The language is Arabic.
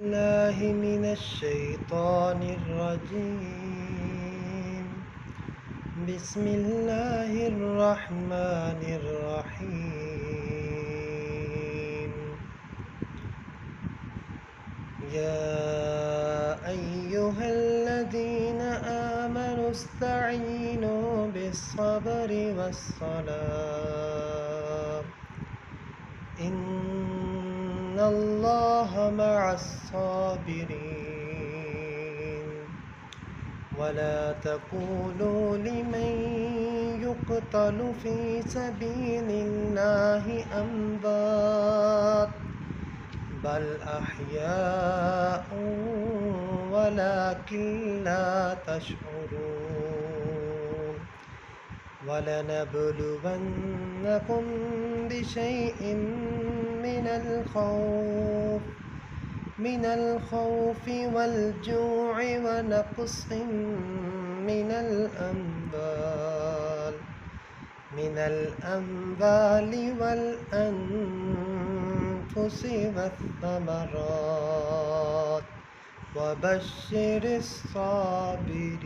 الله من الشيطان الرجيم. بسم الله الرحمن الرحيم. يا أيها الذين آمنوا استعينوا بالصبر والصلاة إن الله مع الصابرين. ولا تقولوا لمن يقتل في سبيل الله أموات بل أحياء ولكن لا تشعرون. ولنبلونكم بشيء من الخوف والجوع ونقص من الأموال والأنفس والثمرات وبشر الصابرين.